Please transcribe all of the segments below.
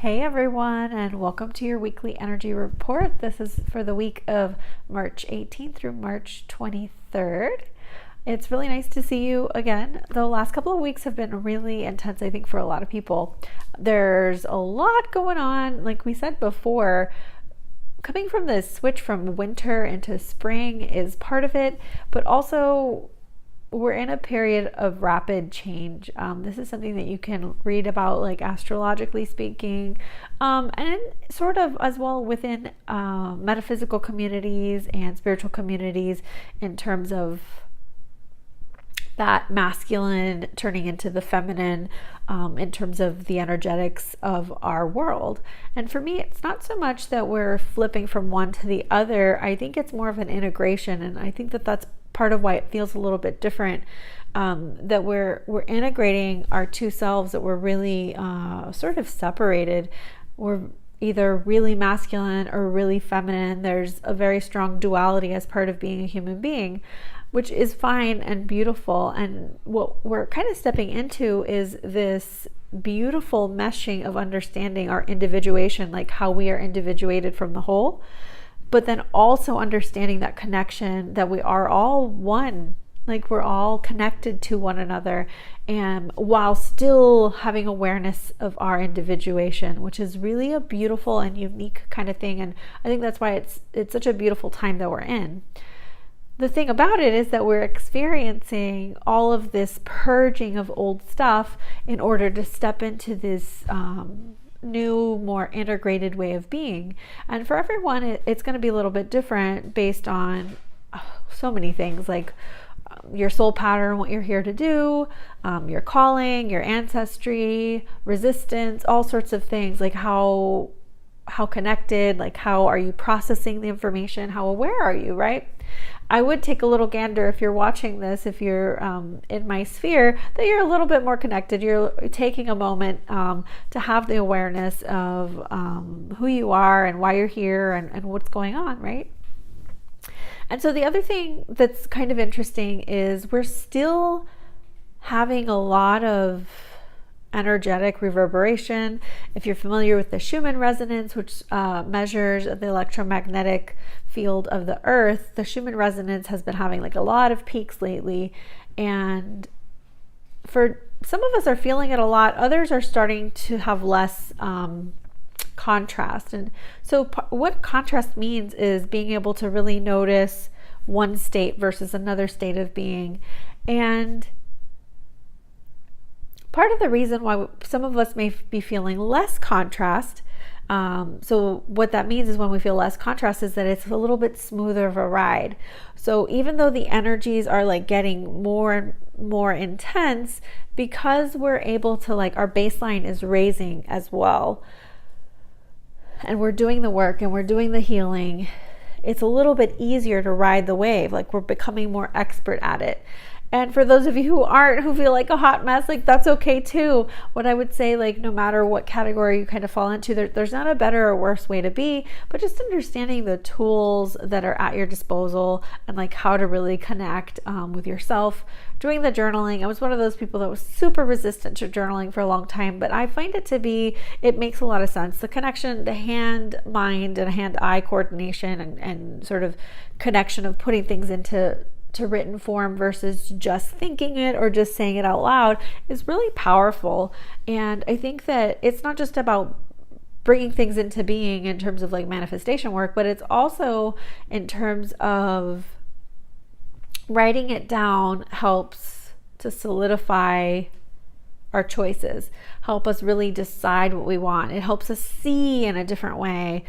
Hey everyone, and welcome to your weekly energy report. This is for the week of March 18th through March 23rd. It's really nice to see you again. The last couple of weeks have been really intense, I think, for a lot of people. There's a lot going on, like we said before. Coming from this switch from winter into spring is part of it, but also we're in a period of rapid change. This is something that you can read about, like astrologically speaking, and sort of as well within metaphysical communities and spiritual communities in terms of that masculine turning into the feminine, in terms of the energetics of our world. And for me, it's not so much that we're flipping from one to the other. I think it's more of an integration, and I think that that's part of why it feels a little bit different, that we're integrating our two selves, that we're really sort of separated. We're either really masculine or really feminine. There's a very strong duality as part of being a human being, which is fine and beautiful. And what we're kind of stepping into is this beautiful meshing of understanding our individuation, like how we are individuated from the whole, but then also understanding that connection, that we are all one, like we're all connected to one another, and while still having awareness of our individuation, which is really a beautiful and unique kind of thing. And I think that's why it's such a beautiful time that we're in. The thing about it is that we're experiencing all of this purging of old stuff in order to step into this new, more integrated way of being. And for everyone, it's going to be a little bit different based on so many things, like your soul pattern, what you're here to do, your calling, your ancestry, resistance, all sorts of things, like how connected, like how are you processing the information, how aware are you, right? I would take a little gander if you're watching this, if you're in my sphere, that you're a little bit more connected. You're taking a moment to have the awareness of who you are and why you're here and what's going on, right? And so the other thing that's kind of interesting is we're still having a lot of energetic reverberation. If you're familiar with the Schumann resonance, which measures the electromagnetic field of the earth, the Schumann resonance has been having like a lot of peaks lately. And for some of us are feeling it a lot. Others are starting to have less contrast. And so what contrast means is being able to really notice one state versus another state of being. And part of the reason why some of us may be feeling less contrast, so what that means is when we feel less contrast is that it's a little bit smoother of a ride. So even though the energies are like getting more and more intense, because we're able to, like, our baseline is raising as well, and we're doing the work and we're doing the healing, it's a little bit easier to ride the wave. Like, we're becoming more expert at it. And for those of you who aren't, who feel like a hot mess, like, that's okay too. What I would say, like, no matter what category you kind of fall into, there's not a better or worse way to be, but just understanding the tools that are at your disposal and like how to really connect with yourself. Doing the journaling, I was one of those people that was super resistant to journaling for a long time, but I find it makes a lot of sense. The connection, the hand-mind and hand-eye coordination and sort of connection of putting things into written form versus just thinking it or just saying it out loud is really powerful. And I think that it's not just about bringing things into being in terms of like manifestation work, but it's also in terms of writing it down helps to solidify our choices, help us really decide what we want. It helps us see in a different way.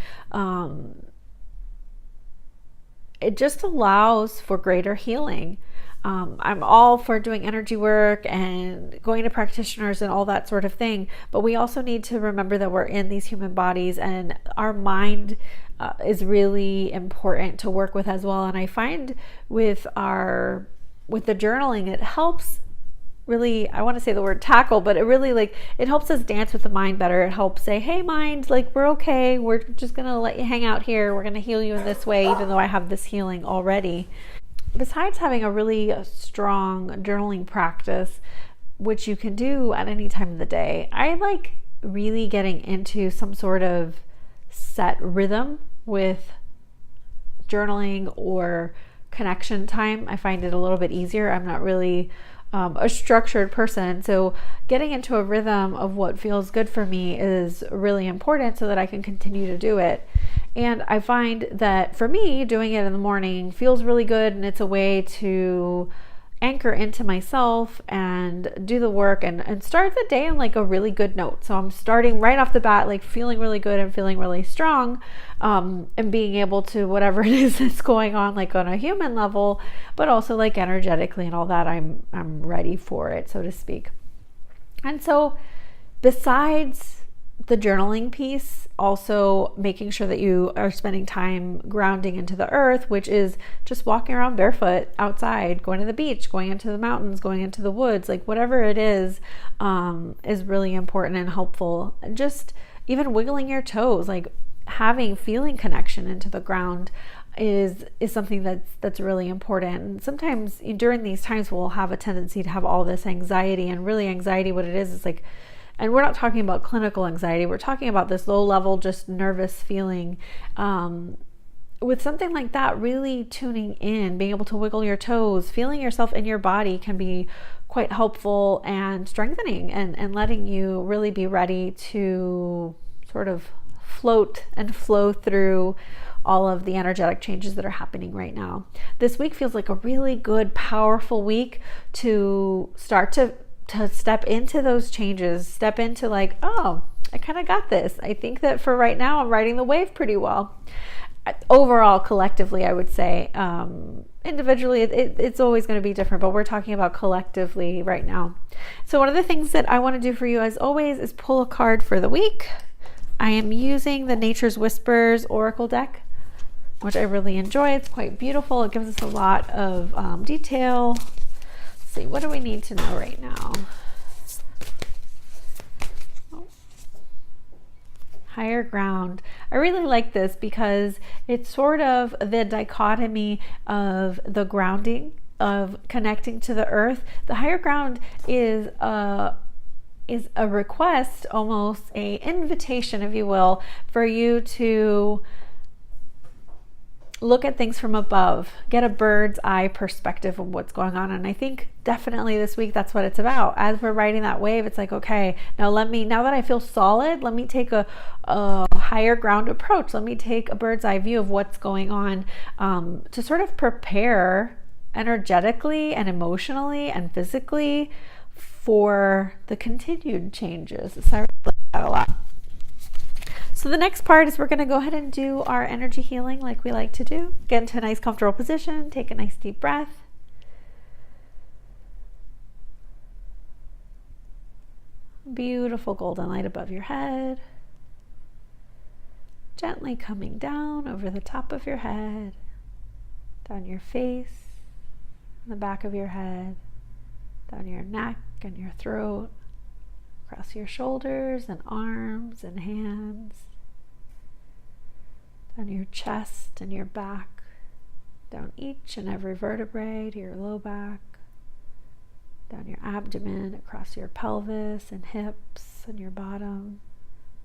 It just allows for greater healing. I'm all for doing energy work and going to practitioners and all that sort of thing, but we also need to remember that we're in these human bodies, and our mind is really important to work with as well. And I find with the journaling, it helps really, I want to say the word tackle, but it really, like, it helps us dance with the mind better. It helps say, hey mind, like, we're okay. We're just going to let you hang out here. We're going to heal you in this way, even though I have this healing already. Besides having a really strong journaling practice, which you can do at any time of the day, I like really getting into some sort of set rhythm with journaling or connection time, I find it a little bit easier. I'm not really a structured person, so getting into a rhythm of what feels good for me is really important so that I can continue to do it. And I find that for me, doing it in the morning feels really good, and it's a way to anchor into myself and do the work and start the day on like a really good note. So I'm starting right off the bat like feeling really good and feeling really strong, and being able to, whatever it is that's going on, like on a human level, but also like energetically and all that, I'm ready for it, so to speak. And so besides the journaling piece, also making sure that you are spending time grounding into the earth, which is just walking around barefoot outside, going to the beach, going into the mountains, going into the woods, like whatever it is really important and helpful. And just even wiggling your toes, like feeling connection into the ground is something that's really important. And sometimes during these times we'll have a tendency to have all this anxiety, and really anxiety, what it is like, and we're not talking about clinical anxiety, we're talking about this low level, just nervous feeling. With something like that, really tuning in, being able to wiggle your toes, feeling yourself in your body can be quite helpful and strengthening, and letting you really be ready to sort of float and flow through all of the energetic changes that are happening right now. This week feels like a really good, powerful week to start to step into those changes, step into like, oh, I kind of got this. I think that for right now, I'm riding the wave pretty well. Overall, collectively, I would say, individually, it's always going to be different, but we're talking about collectively right now. So one of the things that I want to do for you, as always, is pull a card for the week. I am using the Nature's Whispers Oracle deck, which I really enjoy. It's quite beautiful. It gives us a lot of detail. Let's see, what do we need to know right now? Higher ground. I really like this because it's sort of the dichotomy of the grounding, of connecting to the earth. The higher ground is a request, almost a invitation, if you will, for you to look at things from above, get a bird's eye perspective of what's going on. And I think definitely this week, that's what it's about. As we're riding that wave, it's like, okay, now that I feel solid, let me take a higher ground approach. Let me take a bird's eye view of what's going on, to sort of prepare energetically and emotionally and physically for the continued changes. So I really like that a lot. So the next part is we're going to go ahead and do our energy healing like we like to do. Get into a nice comfortable position. Take a nice deep breath. Beautiful golden light above your head. Gently coming down over the top of your head, down your face, the back of your head, down your neck and your throat, across your shoulders and arms and hands, down your chest and your back, down each and every vertebrae to your low back, down your abdomen, across your pelvis and hips and your bottom,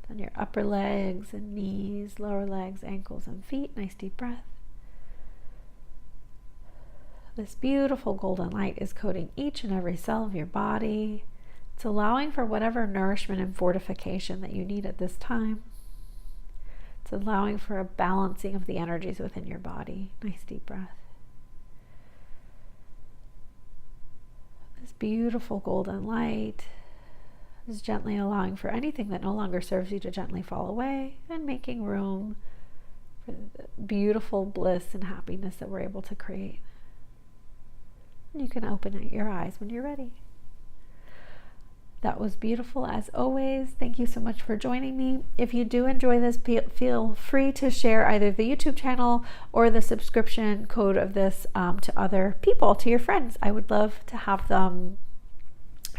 down your upper legs and knees, lower legs, ankles and feet. Nice deep breath. This beautiful golden light is coating each and every cell of your body. It's allowing for whatever nourishment and fortification that you need at this time. It's allowing for a balancing of the energies within your body. Nice deep breath. This beautiful golden light is gently allowing for anything that no longer serves you to gently fall away, and making room for the beautiful bliss and happiness that we're able to create. You can open your eyes when you're ready. That was beautiful as always. Thank you so much for joining me. If you do enjoy this, feel free to share either the YouTube channel or the subscription code of this to other people, to your friends. I would love to have them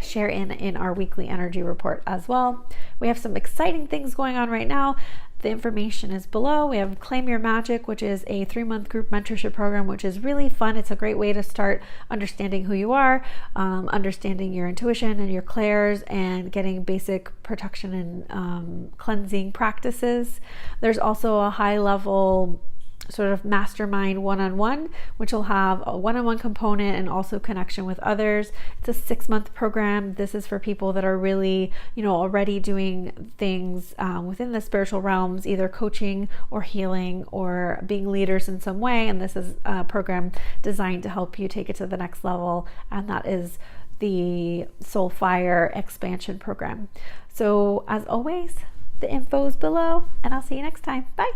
share in our weekly energy report as well. We have some exciting things going on right now. The information is below. We have Claim Your Magic, which is a 3-month group mentorship program, which is really fun. It's a great way to start understanding who you are, understanding your intuition and your clairs, and getting basic protection and cleansing practices. There's also a high level sort of mastermind one-on-one, which will have a one-on-one component and also connection with others. It's a 6-month program. This is for people that are really, already doing things within the spiritual realms, either coaching or healing or being leaders in some way. And this is a program designed to help you take it to the next level. And that is the Soul Fire expansion program. So as always, the info is below, and I'll see you next time. Bye.